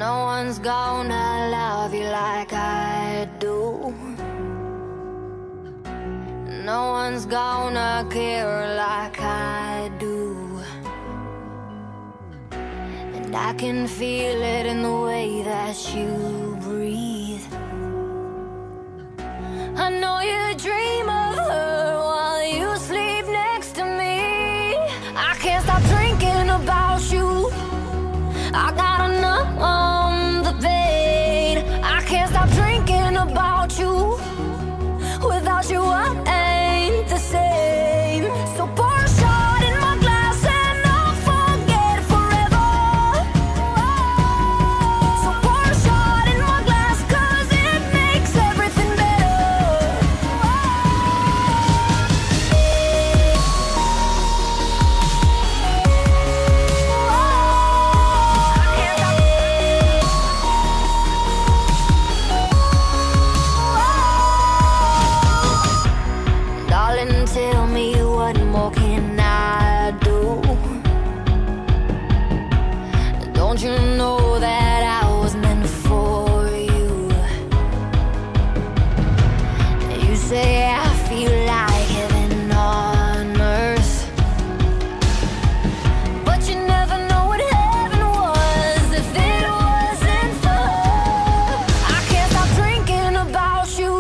No one's gonna love you like I do. No one's gonna care like I do. And I can feel it in the way that you breathe. I know you dream of her while you sleep next to me. I can't stop drinking about you. I gotta numb the pain. I can't stop drinking about you. Without you I ain't the same. So pour a shot in my glass and I'll forget forever. So pour a shot in my glass, 'cause it makes everything better. Darling, tell me, what more can I do? Don't you know that I was meant for you? You say I feel like heaven on earth, but you never know what heaven was if it wasn't for her. I can't stop drinking about you.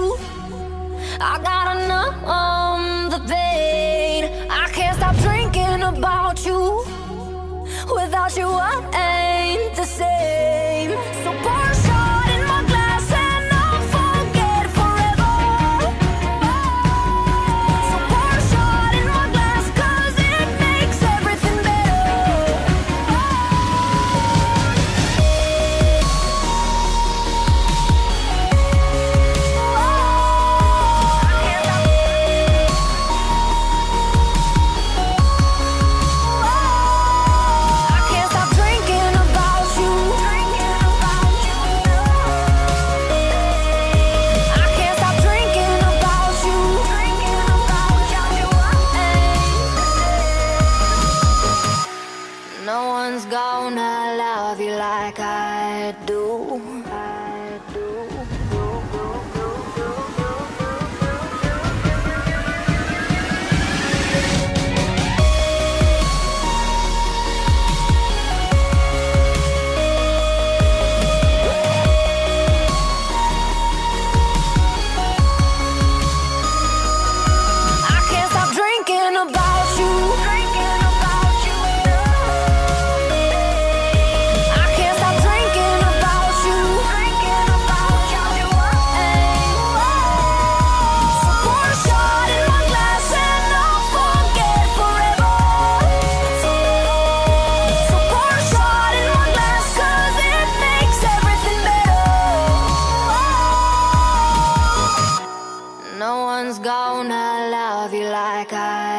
I gotta numb the pain. I can't stop drinking about you. Without you I ain't the same. So pour a shot in my glass and I'll forget forever. So pour a shot in my glass, 'cause it makes everything better. I can't stop drinking about you. I can't stop drinking about you. No one's gonna love you like I do. I can't stop drinking about you. I can't stop drinking about you. So pour a shot in my glass and I'll forget forever. So pour a shot in my glass, 'cause it makes everything better. No one's gonna love you like I